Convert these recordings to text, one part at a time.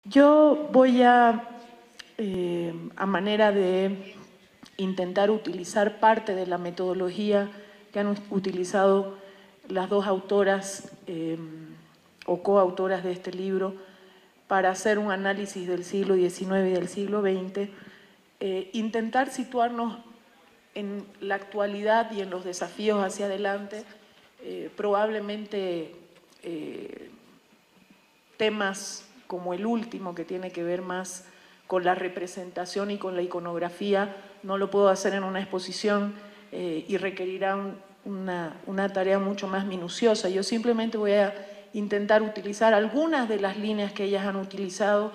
Yo voy a manera de intentar utilizar parte de la metodología que han utilizado las dos autoras o coautoras de este libro para hacer un análisis del siglo XIX y del siglo XX, intentar situarnos en la actualidad y en los desafíos hacia adelante, probablemente temas como el último, que tiene que ver más con la representación y con la iconografía, no lo puedo hacer en una exposición y requerirá una tarea mucho más minuciosa. Yo simplemente voy a intentar utilizar algunas de las líneas que ellas han utilizado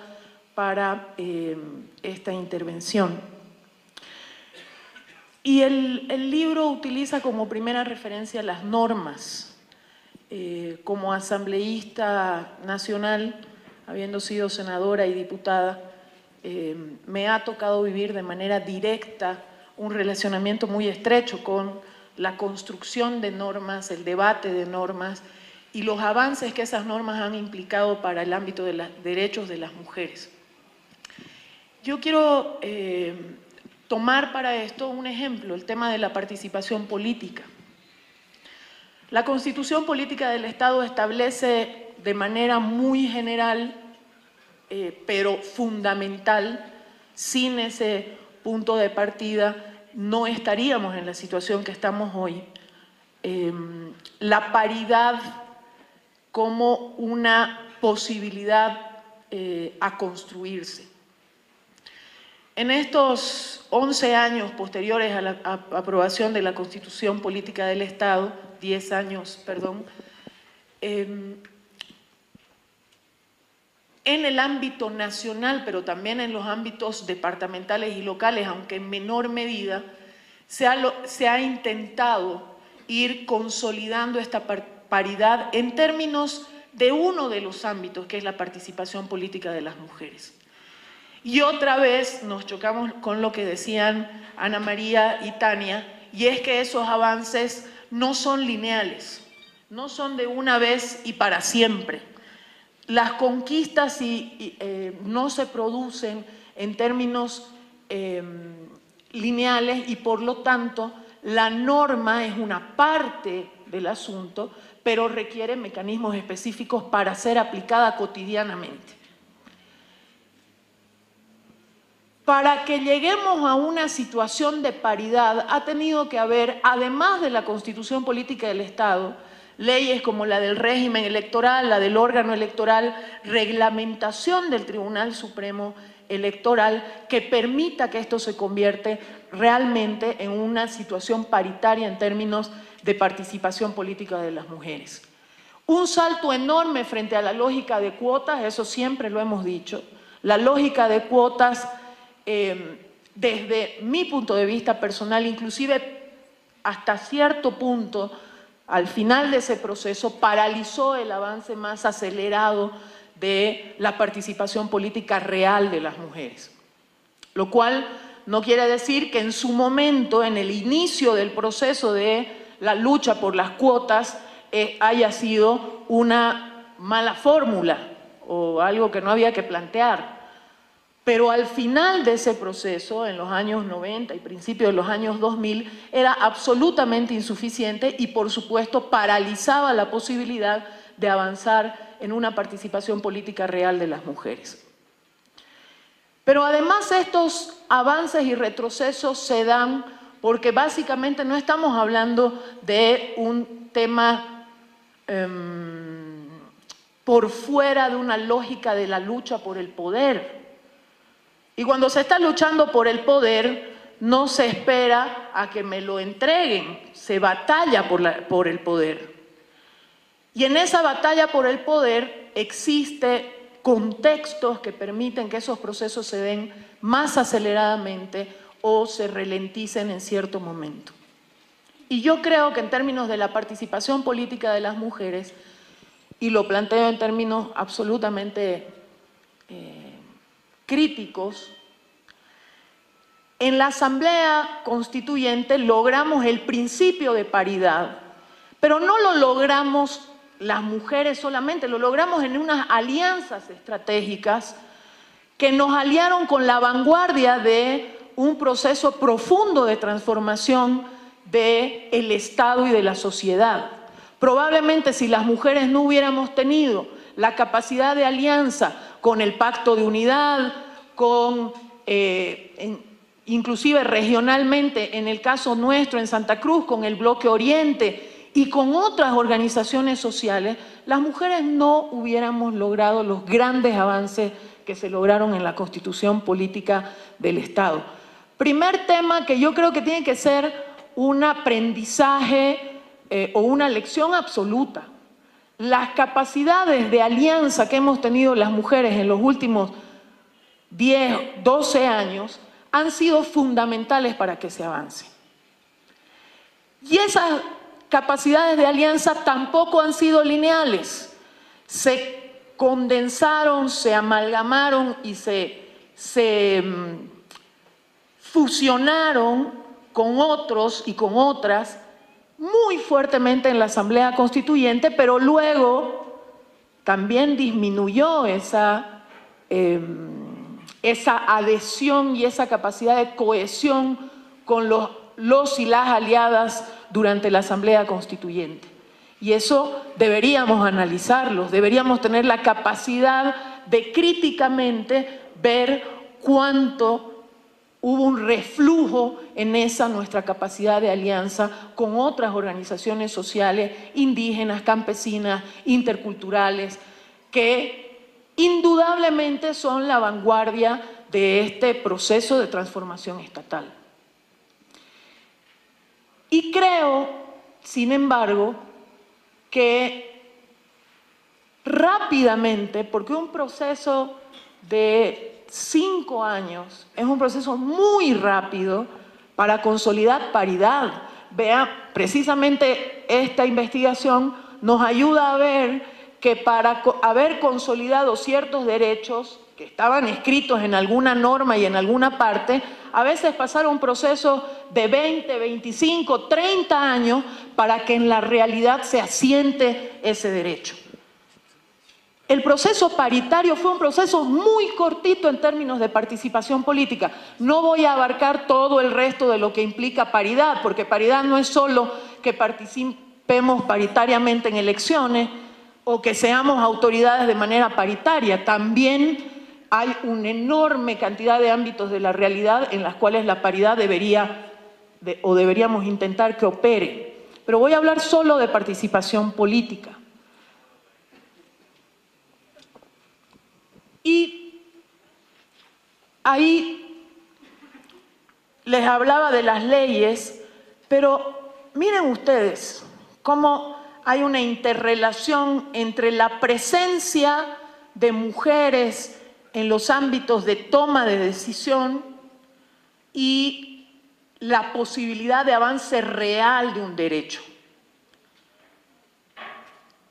para esta intervención. Y el libro utiliza como primera referencia las normas. Como asambleísta nacional, habiendo sido senadora y diputada, me ha tocado vivir de manera directa un relacionamiento muy estrecho con la construcción de normas, el debate de normas y los avances que esas normas han implicado para el ámbito de los derechos de las mujeres. Yo quiero tomar para esto un ejemplo, el tema de la participación política. La Constitución Política del Estado establece de manera muy general, pero fundamental, sin ese punto de partida no estaríamos en la situación que estamos hoy, la paridad como una posibilidad a construirse. En estos 11 años posteriores a la aprobación de la Constitución Política del Estado, 10 años, perdón, en el ámbito nacional, pero también en los ámbitos departamentales y locales, aunque en menor medida, se ha intentado ir consolidando esta paridad en términos de uno de los ámbitos, que es la participación política de las mujeres. Y otra vez nos chocamos con lo que decían Ana María y Tania, y es que esos avances no son lineales, no son de una vez y para siempre. Las conquistas no se producen en términos lineales y por lo tanto la norma es una parte del asunto, pero requiere mecanismos específicos para ser aplicada cotidianamente. Para que lleguemos a una situación de paridad ha tenido que haber, además de la Constitución Política del Estado, leyes como la del régimen electoral, la del órgano electoral, reglamentación del Tribunal Supremo Electoral que permita que esto se convierte realmente en una situación paritaria en términos de participación política de las mujeres. Un salto enorme frente a la lógica de cuotas, eso siempre lo hemos dicho, la lógica de cuotas desde mi punto de vista personal, inclusive hasta cierto punto, al final de ese proceso, paralizó el avance más acelerado de la participación política real de las mujeres. Lo cual no quiere decir que en su momento, en el inicio del proceso de la lucha por las cuotas, haya sido una mala fórmula o algo que no había que plantear. Pero al final de ese proceso, en los años 90 y principios de los años 2000, era absolutamente insuficiente y, por supuesto, paralizaba la posibilidad de avanzar en una participación política real de las mujeres. Pero además estos avances y retrocesos se dan porque básicamente no estamos hablando de un tema por fuera de una lógica de la lucha por el poder. Y cuando se está luchando por el poder, no se espera a que me lo entreguen, se batalla por el poder. Y en esa batalla por el poder existen contextos que permiten que esos procesos se den más aceleradamente o se ralenticen en cierto momento. Y yo creo que en términos de la participación política de las mujeres, y lo planteo en términos absolutamente críticos, en la Asamblea Constituyente logramos el principio de paridad, pero no lo logramos las mujeres solamente, lo logramos en unas alianzas estratégicas que nos aliaron con la vanguardia de un proceso profundo de transformación del Estado y de la sociedad. Probablemente si las mujeres no hubiéramos tenido la capacidad de alianza con el Pacto de Unidad, con inclusive regionalmente, en el caso nuestro en Santa Cruz, con el Bloque Oriente y con otras organizaciones sociales, las mujeres no hubiéramos logrado los grandes avances que se lograron en la Constitución Política del Estado. Primer tema que yo creo que tiene que ser un aprendizaje o una lección absoluta. Las capacidades de alianza que hemos tenido las mujeres en los últimos 10, 12 años han sido fundamentales para que se avance. Y esas capacidades de alianza tampoco han sido lineales. Se condensaron, se amalgamaron y se fusionaron con otros y con otras muy fuertemente en la Asamblea Constituyente, pero luego también disminuyó esa adhesión y esa capacidad de cohesión con los y las aliadas durante la Asamblea Constituyente. Y eso deberíamos analizarlo, deberíamos tener la capacidad de críticamente ver cuánto hubo un reflujo en esa nuestra capacidad de alianza con otras organizaciones sociales, indígenas, campesinas, interculturales, que indudablemente son la vanguardia de este proceso de transformación estatal. Y creo, sin embargo, que rápidamente, porque un proceso de 5 años es un proceso muy rápido para consolidar paridad. Vean, precisamente esta investigación nos ayuda a ver que para haber consolidado ciertos derechos que estaban escritos en alguna norma y en alguna parte, a veces pasaron procesos de 20, 25, 30 años para que en la realidad se asiente ese derecho. El proceso paritario fue un proceso muy cortito en términos de participación política. No voy a abarcar todo el resto de lo que implica paridad, porque paridad no es solo que participemos paritariamente en elecciones o que seamos autoridades de manera paritaria. También hay una enorme cantidad de ámbitos de la realidad en las cuales la paridad deberíamos intentar que opere. Pero voy a hablar solo de participación política. Y ahí les hablaba de las leyes, pero miren ustedes cómo hay una interrelación entre la presencia de mujeres en los ámbitos de toma de decisión y la posibilidad de avance real de un derecho.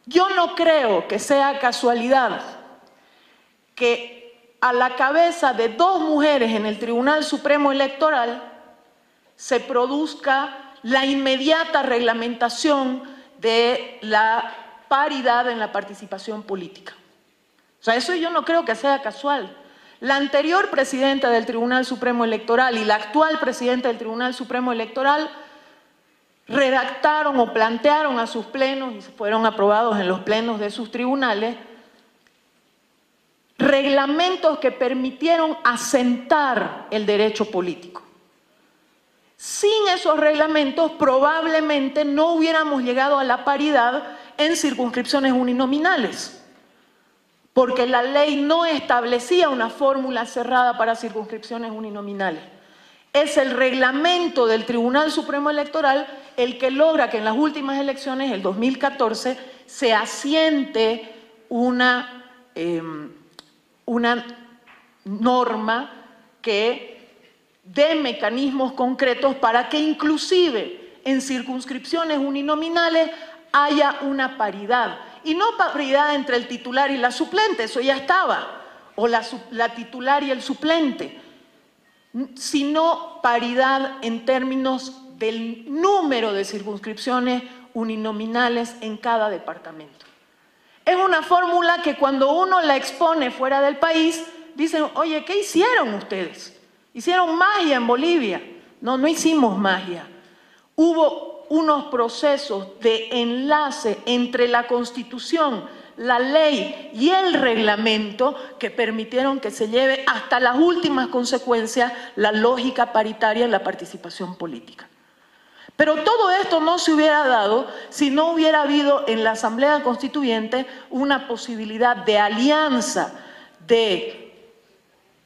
Yo no creo que sea casualidad que a la cabeza de 2 mujeres en el Tribunal Supremo Electoral se produzca la inmediata reglamentación de la paridad en la participación política. O sea, eso yo no creo que sea casual. La anterior presidenta del Tribunal Supremo Electoral y la actual presidenta del Tribunal Supremo Electoral redactaron o plantearon a sus plenos y fueron aprobados en los plenos de sus tribunales reglamentos que permitieron asentar el derecho político. Sin esos reglamentos probablemente no hubiéramos llegado a la paridad en circunscripciones uninominales, porque la ley no establecía una fórmula cerrada para circunscripciones uninominales. Es el reglamento del Tribunal Supremo Electoral el que logra que en las últimas elecciones, el 2014, se asiente una norma que dé mecanismos concretos para que inclusive en circunscripciones uninominales haya una paridad. Y no paridad entre el titular y la suplente, eso ya estaba, o la titular y el suplente, sino paridad en términos del número de circunscripciones uninominales en cada departamento. Es una fórmula que cuando uno la expone fuera del país dicen, oye, ¿qué hicieron ustedes? ¿Hicieron magia en Bolivia? No, no hicimos magia. Hubo unos procesos de enlace entre la Constitución, la ley y el reglamento que permitieron que se lleve hasta las últimas consecuencias la lógica paritaria en la participación política. Pero todo esto no se hubiera dado si no hubiera habido en la Asamblea Constituyente una posibilidad de alianza de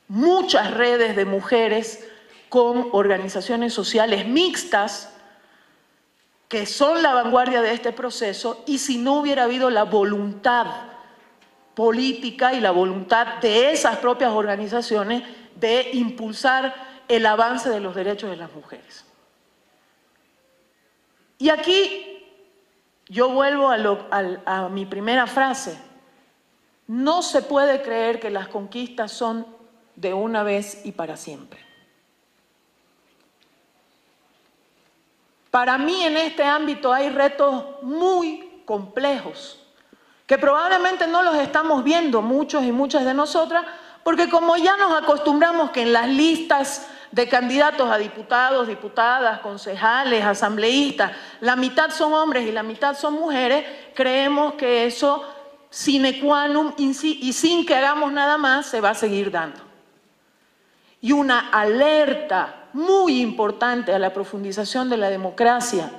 muchas redes de mujeres con organizaciones sociales mixtas que son la vanguardia de este proceso, y si no hubiera habido la voluntad política y la voluntad de esas propias organizaciones de impulsar el avance de los derechos de las mujeres. Y aquí yo vuelvo a mi primera frase. No se puede creer que las conquistas son de una vez y para siempre. Para mí en este ámbito hay retos muy complejos, que probablemente no los estamos viendo muchos y muchas de nosotras, porque como ya nos acostumbramos que en las listas de candidatos a diputados, diputadas, concejales, asambleístas, la mitad son hombres y la mitad son mujeres, creemos que eso sine qua non y sin que hagamos nada más se va a seguir dando. Y una alerta muy importante a la profundización de la democracia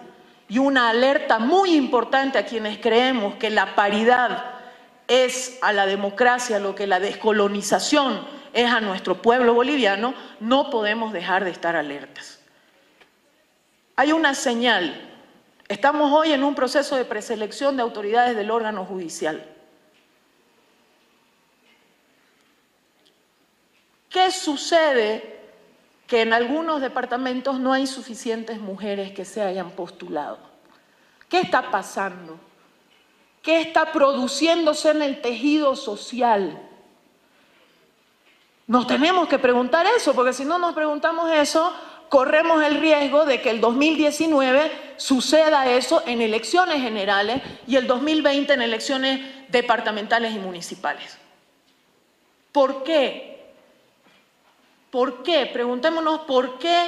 y una alerta muy importante a quienes creemos que la paridad es a la democracia lo que la descolonización es a nuestro pueblo boliviano, no podemos dejar de estar alertas. Hay una señal. Estamos hoy en un proceso de preselección de autoridades del órgano judicial. ¿Qué sucede? Que en algunos departamentos no hay suficientes mujeres que se hayan postulado. ¿Qué está pasando? ¿Qué está produciéndose en el tejido social? Nos tenemos que preguntar eso, porque si no nos preguntamos eso, corremos el riesgo de que el 2019 suceda eso en elecciones generales y el 2020 en elecciones departamentales y municipales. ¿Por qué? ¿Por qué? Preguntémonos por qué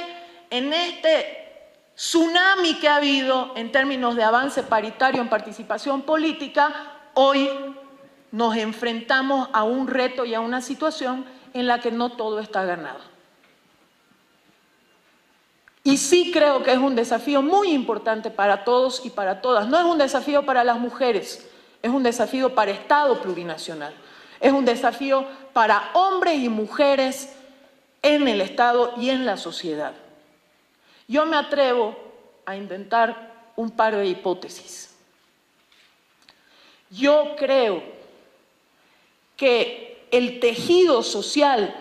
en este tsunami que ha habido en términos de avance paritario en participación política, hoy nos enfrentamos a un reto y a una situación en la que no todo está ganado. Y sí creo que es un desafío muy importante para todos y para todas. No es un desafío para las mujeres, es un desafío para Estado plurinacional. Es un desafío para hombres y mujeres en el Estado y en la sociedad. Yo me atrevo a intentar un par de hipótesis. Yo creo que el tejido social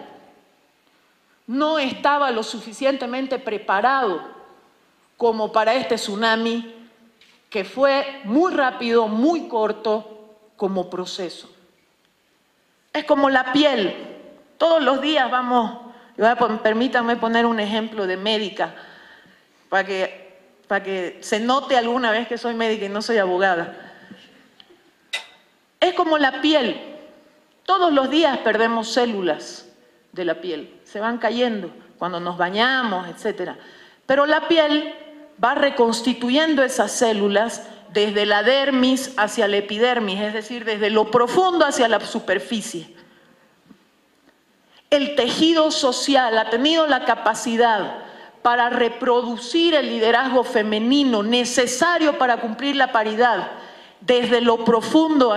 no estaba lo suficientemente preparado como para este tsunami que fue muy rápido, muy corto como proceso. Es como la piel. Todos los días vamos... Permítanme poner un ejemplo de médica para que se note alguna vez que soy médica y no soy abogada. Es como la piel. Todos los días perdemos células de la piel. Se van cayendo cuando nos bañamos, etc. Pero la piel va reconstituyendo esas células desde la dermis hacia la epidermis, es decir, desde lo profundo hacia la superficie. El tejido social ha tenido la capacidad para reproducir el liderazgo femenino necesario para cumplir la paridad desde lo profundo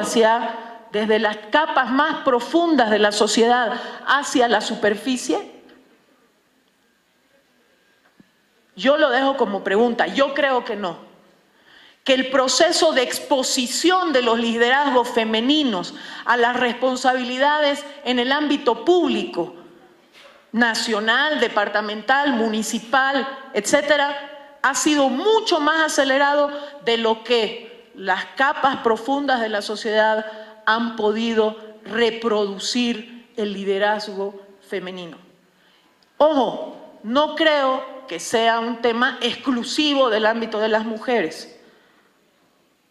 desde las capas más profundas de la sociedad hacia la superficie. Yo lo dejo como pregunta, yo creo que no. Que el proceso de exposición de los liderazgos femeninos a las responsabilidades en el ámbito público, nacional, departamental, municipal, etcétera, ha sido mucho más acelerado de lo que las capas profundas de la sociedad han podido reproducir el liderazgo femenino. Ojo, no creo que sea un tema exclusivo del ámbito de las mujeres.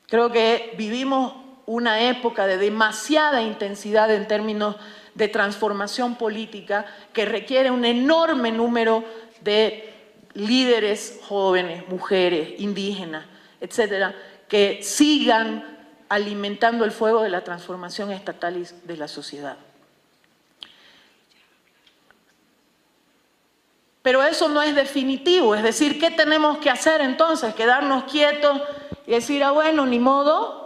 Creo que vivimos una época de demasiada intensidad en términos de transformación política que requiere un enorme número de líderes jóvenes, mujeres, indígenas, etcétera, que sigan alimentando el fuego de la transformación estatal y de la sociedad. Pero eso no es definitivo, es decir, ¿qué tenemos que hacer entonces? ¿Quedarnos quietos y decir, ah, bueno, ni modo,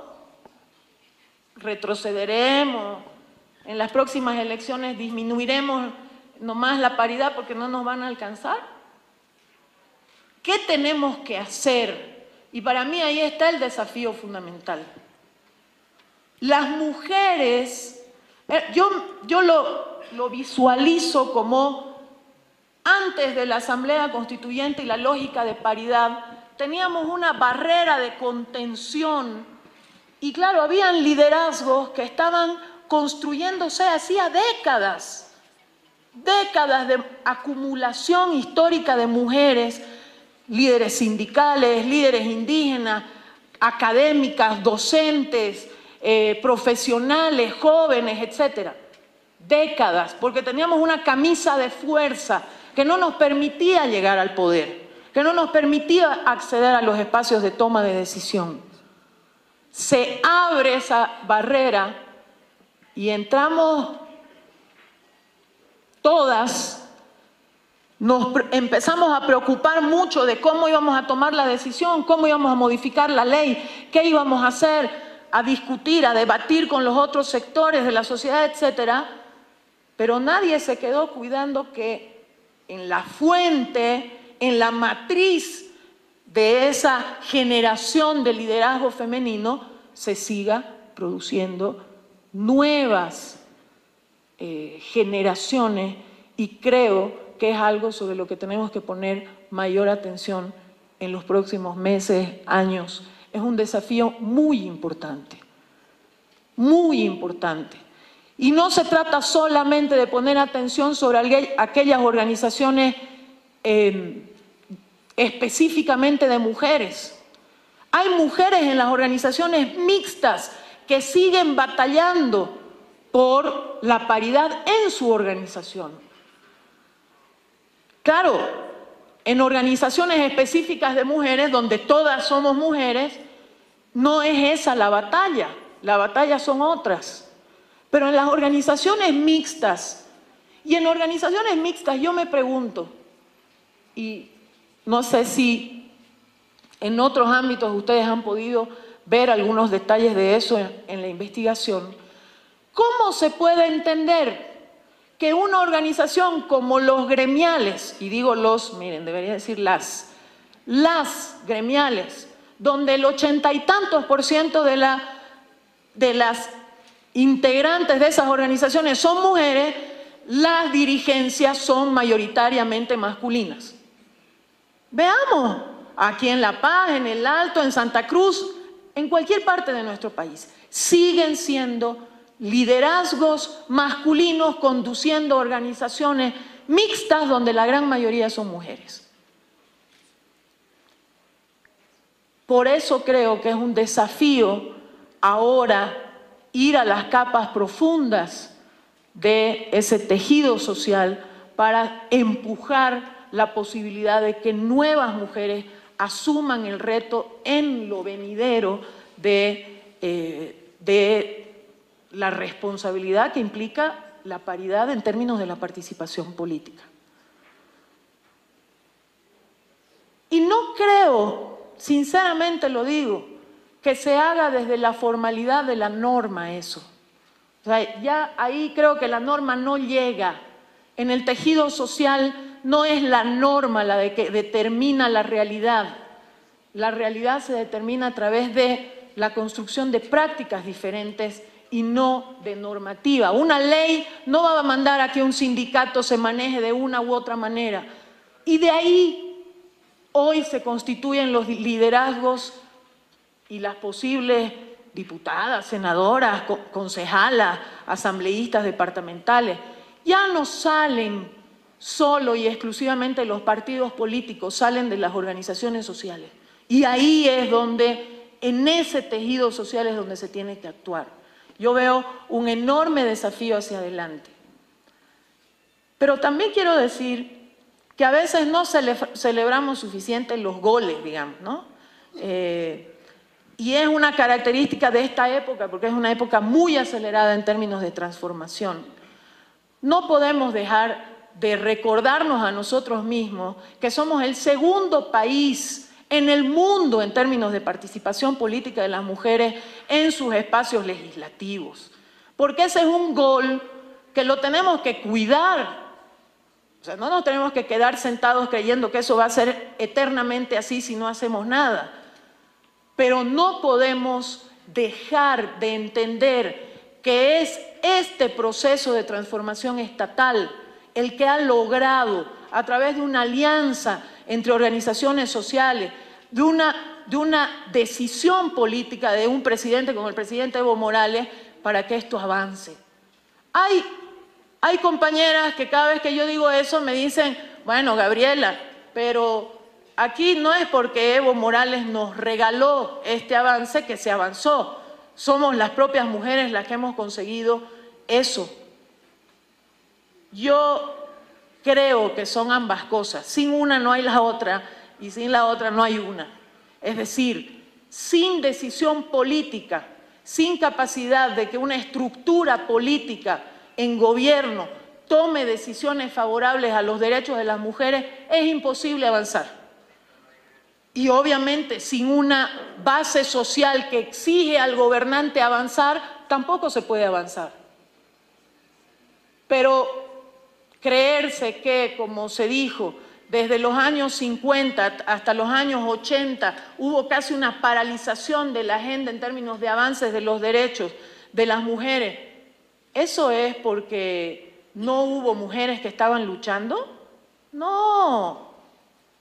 retrocederemos, en las próximas elecciones disminuiremos nomás la paridad porque no nos van a alcanzar? ¿Qué tenemos que hacer? Y para mí ahí está el desafío fundamental. Las mujeres, yo lo visualizo como antes de la Asamblea Constituyente y la lógica de paridad, teníamos una barrera de contención y claro, habían liderazgos que estaban construyéndose hacía décadas, décadas de acumulación histórica de mujeres, líderes sindicales, líderes indígenas, académicas, docentes, profesionales, jóvenes, etcétera. Décadas, porque teníamos una camisa de fuerza que no nos permitía llegar al poder, que no nos permitía acceder a los espacios de toma de decisión. Se abre esa barrera y entramos todas, nos empezamos a preocupar mucho de cómo íbamos a tomar la decisión, cómo íbamos a modificar la ley, qué íbamos a hacer, a discutir, a debatir con los otros sectores de la sociedad, etcétera. Pero nadie se quedó cuidando que en la fuente, en la matriz de esa generación de liderazgo femenino, se siga produciendo nuevas generaciones, y creo que es algo sobre lo que tenemos que poner mayor atención en los próximos meses, años. Es un desafío muy importante, muy importante. Y no se trata solamente de poner atención sobre aquellas organizaciones específicamente de mujeres. Hay mujeres en las organizaciones mixtas que siguen batallando por la paridad en su organización. Claro, en organizaciones específicas de mujeres, donde todas somos mujeres, no es esa la batalla son otras. Pero en las organizaciones mixtas, y en organizaciones mixtas yo me pregunto, y no sé si en otros ámbitos ustedes han podido ver algunos detalles de eso en la investigación, ¿cómo se puede entender que una organización como los gremiales, y digo los, miren, debería decir las gremiales, donde el 80 y tantos % de las integrantes de esas organizaciones son mujeres, las dirigencias son mayoritariamente masculinas? Veamos, aquí en La Paz, en El Alto, en Santa Cruz, en cualquier parte de nuestro país, siguen siendo liderazgos masculinos conduciendo organizaciones mixtas donde la gran mayoría son mujeres. Por eso creo que es un desafío ahora ir a las capas profundas de ese tejido social para empujar la posibilidad de que nuevas mujeres asuman el reto en lo venidero de la responsabilidad que implica la paridad en términos de la participación política. Y no creo, sinceramente lo digo, que se haga desde la formalidad de la norma eso. O sea, ya ahí creo que la norma no llega. En el tejido social no es la norma la que determina la realidad. La realidad se determina a través de la construcción de prácticas diferentes y no de normativa. Una ley no va a mandar a que un sindicato se maneje de una u otra manera. Y de ahí hoy se constituyen los liderazgos y las posibles diputadas, senadoras, concejalas, asambleístas departamentales. Ya no salen solo y exclusivamente los partidos políticos, salen de las organizaciones sociales. Y ahí es donde en ese tejido social es donde se tiene que actuar. Yo veo un enorme desafío hacia adelante. Pero también quiero decir que a veces no celebramos suficiente los goles, digamos, ¿no? Y es una característica de esta época, porque es una época muy acelerada en términos de transformación. No podemos dejar de recordarnos a nosotros mismos que somos el segundo país en el mundo en términos de participación política de las mujeres en sus espacios legislativos. Porque ese es un gol que lo tenemos que cuidar. O sea, no nos tenemos que quedar sentados creyendo que eso va a ser eternamente así si no hacemos nada. Pero no podemos dejar de entender que es este proceso de transformación estatal el que ha logrado, a través de una alianza entre organizaciones sociales, de una decisión política de un presidente como el presidente Evo Morales, para que esto avance. Hay compañeras que cada vez que yo digo eso me dicen, bueno, Gabriela, pero aquí no es porque Evo Morales nos regaló este avance que se avanzó. Somos las propias mujeres las que hemos conseguido eso. Yo creo que son ambas cosas. Sin una no hay la otra y sin la otra no hay una. Es decir, sin decisión política, sin capacidad de que una estructura política en gobierno tome decisiones favorables a los derechos de las mujeres, es imposible avanzar. Y obviamente sin una base social que exige al gobernante avanzar, tampoco se puede avanzar. Pero creerse que, como se dijo, desde los años 50 hasta los años 80 hubo casi una paralización de la agenda en términos de avances de los derechos de las mujeres, ¿eso es porque no hubo mujeres que estaban luchando? No,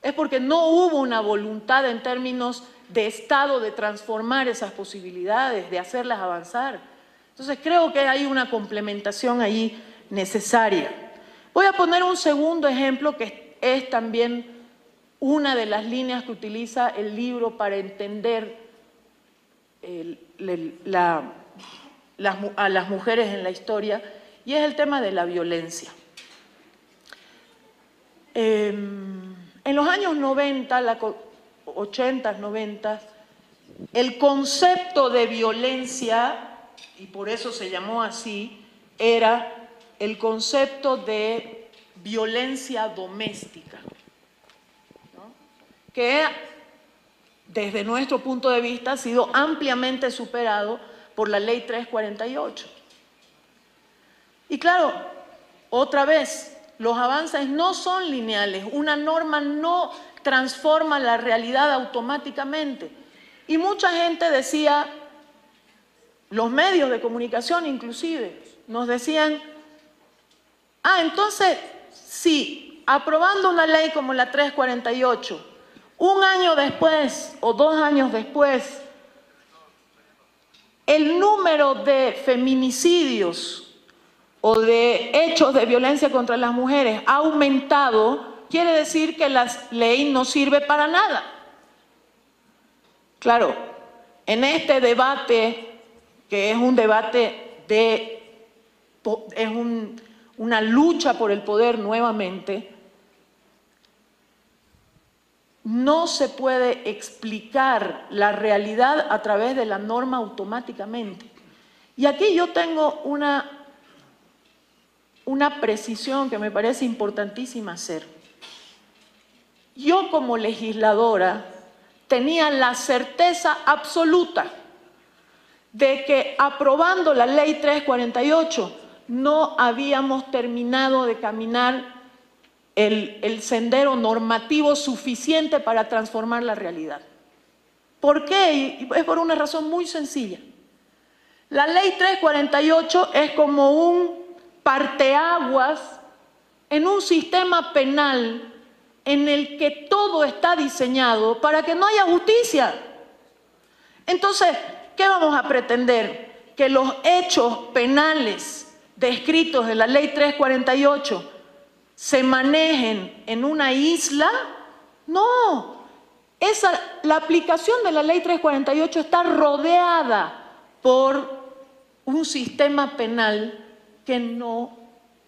es porque no hubo una voluntad en términos de Estado de transformar esas posibilidades, de hacerlas avanzar. Entonces creo que hay una complementación ahí necesaria. Voy a poner un segundo ejemplo que es también una de las líneas que utiliza el libro para entender a las mujeres en la historia, y es el tema de la violencia. En los años 90, 80, 90, el concepto de violencia, y por eso se llamó así, era el concepto de violencia doméstica, ¿no? Que desde nuestro punto de vista ha sido ampliamente superado por la Ley 348. Y claro, otra vez, los avances no son lineales, una norma no transforma la realidad automáticamente. Y mucha gente decía, los medios de comunicación inclusive, nos decían, entonces, si aprobando una ley como la 348, un año después o 2 años después, el número de feminicidios o de hechos de violencia contra las mujeres ha aumentado, quiere decir que la ley no sirve para nada. Claro, en este debate, que es un debate una lucha por el poder nuevamente, no se puede explicar la realidad a través de la norma automáticamente. Y aquí yo tengo una precisión que me parece importantísima hacer. Yo como legisladora tenía la certeza absoluta de que aprobando la Ley 348 no habíamos terminado de caminar el sendero normativo suficiente para transformar la realidad. ¿Por qué? Y es por una razón muy sencilla. La Ley 348 es como un parteaguas en un sistema penal en el que todo está diseñado para que no haya justicia. Entonces, ¿qué vamos a pretender? ¿Que los hechos penales descritos en la Ley 348 se manejen en una isla? No, La aplicación de la Ley 348 está rodeada por un sistema penal que no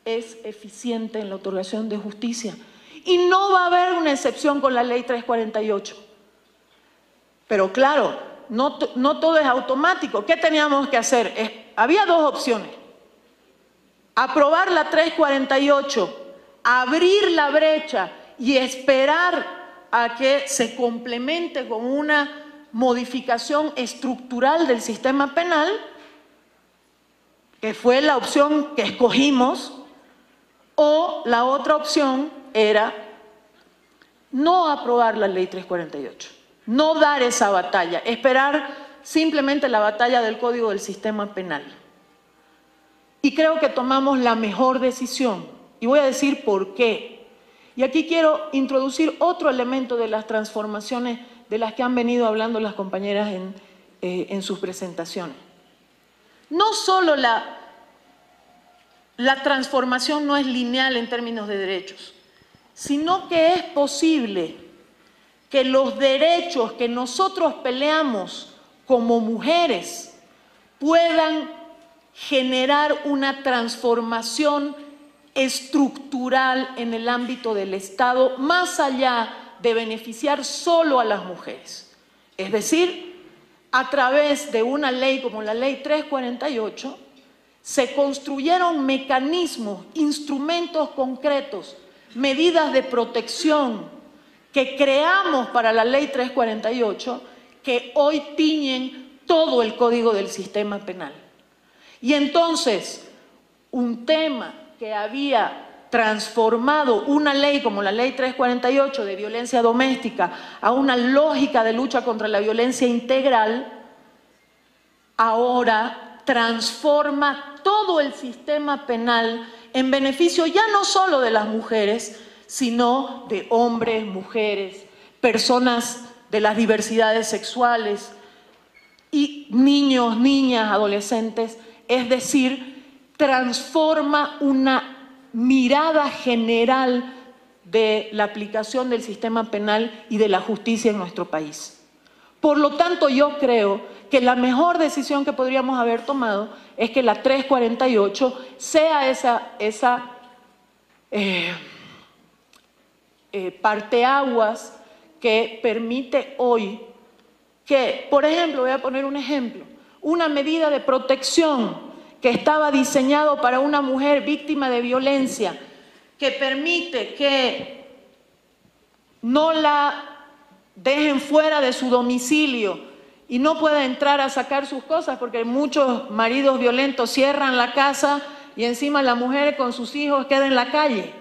es eficiente en la otorgación de justicia. Y no va a haber una excepción con la Ley 348. Pero claro, no todo es automático. ¿Qué teníamos que hacer? Había dos opciones. Aprobar la 348, abrir la brecha y esperar a que se complemente con una modificación estructural del sistema penal, que fue la opción que escogimos, o la otra opción era no aprobar la Ley 348, no dar esa batalla, esperar simplemente la batalla del Código del Sistema Penal. Y creo que tomamos la mejor decisión, y voy a decir por qué. Y aquí quiero introducir otro elemento de las transformaciones de las que han venido hablando las compañeras en sus presentaciones. No solo la transformación no es lineal en términos de derechos, sino que es posible que los derechos que nosotros peleamos como mujeres puedan generar una transformación estructural en el ámbito del Estado, más allá de beneficiar solo a las mujeres. Es decir, a través de una ley como la Ley 348, se construyeron mecanismos, instrumentos concretos, medidas de protección que creamos para la Ley 348, que hoy tiñen todo el Código del Sistema Penal. Y entonces, un tema que había transformado una ley como la Ley 348 de violencia doméstica a una lógica de lucha contra la violencia integral, ahora transforma todo el sistema penal en beneficio ya no solo de las mujeres, sino de hombres, mujeres, personas de las diversidades sexuales y niños, niñas, adolescentes. Es decir, transforma una mirada general de la aplicación del sistema penal y de la justicia en nuestro país. Por lo tanto, yo creo que la mejor decisión que podríamos haber tomado es que la 348 sea esa parteaguas que permite hoy que, por ejemplo, voy a poner un ejemplo, una medida de protección que estaba diseñado para una mujer víctima de violencia, que permite que no la dejen fuera de su domicilio y no pueda entrar a sacar sus cosas, porque muchos maridos violentos cierran la casa y encima la mujer con sus hijos queda en la calle.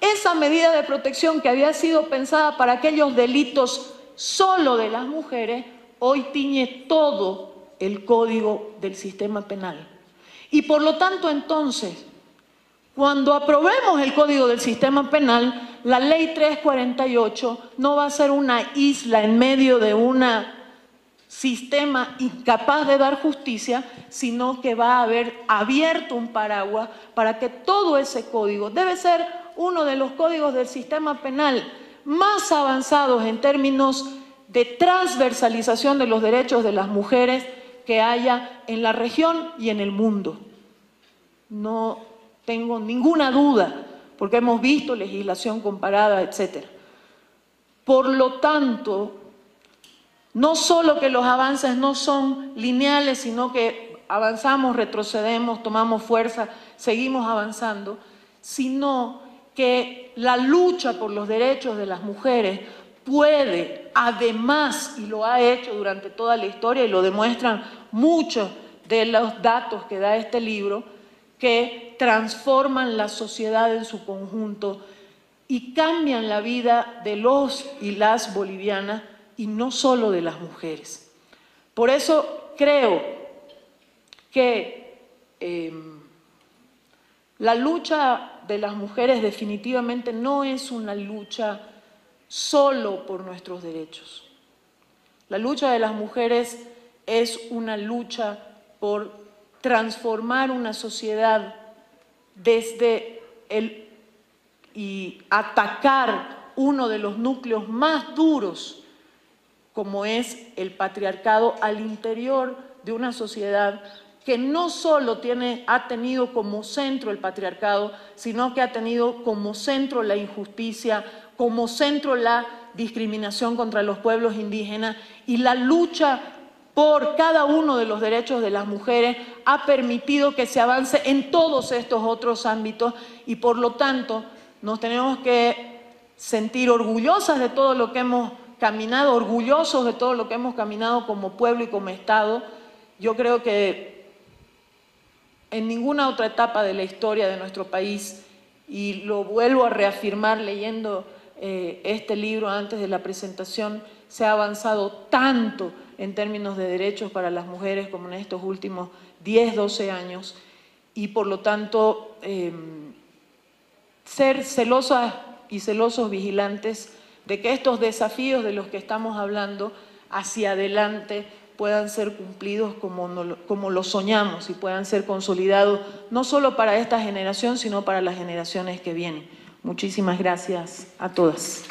Esa medida de protección que había sido pensada para aquellos delitos solo de las mujeres, hoy tiñe todo el Código del Sistema Penal. Y por lo tanto, entonces, cuando aprobemos el Código del Sistema Penal, la Ley 348 no va a ser una isla en medio de un sistema incapaz de dar justicia, sino que va a haber abierto un paraguas para que todo ese código debe ser uno de los códigos del sistema penal más avanzados en términos de transversalización de los derechos de las mujeres que haya en la región y en el mundo. No tengo ninguna duda, porque hemos visto legislación comparada, etc. Por lo tanto, no solo que los avances no son lineales, sino que avanzamos, retrocedemos, tomamos fuerza, seguimos avanzando, sino que la lucha por los derechos de las mujeres puede, además, y lo ha hecho durante toda la historia, y lo demuestran muchos de los datos que da este libro, que transforman la sociedad en su conjunto y cambian la vida de los y las bolivianas, y no solo de las mujeres. Por eso creo que la lucha de las mujeres definitivamente no es una lucha solo por nuestros derechos. La lucha de las mujeres es una lucha por transformar una sociedad y atacar uno de los núcleos más duros, como es el patriarcado al interior de una sociedad que no solo ha tenido como centro el patriarcado, sino que ha tenido como centro la injusticia, como centro la discriminación contra los pueblos indígenas, y la lucha por cada uno de los derechos de las mujeres ha permitido que se avance en todos estos otros ámbitos, y por lo tanto nos tenemos que sentir orgullosas de todo lo que hemos caminado, orgullosos de todo lo que hemos caminado como pueblo y como Estado. Yo creo que en ninguna otra etapa de la historia de nuestro país, y lo vuelvo a reafirmar leyendo este libro antes de la presentación, se ha avanzado tanto en términos de derechos para las mujeres como en estos últimos 10, 12 años, y por lo tanto ser celosas y celosos vigilantes de que estos desafíos de los que estamos hablando hacia adelante puedan ser cumplidos como lo soñamos y puedan ser consolidados no solo para esta generación, sino para las generaciones que vienen. Muchísimas gracias a todas.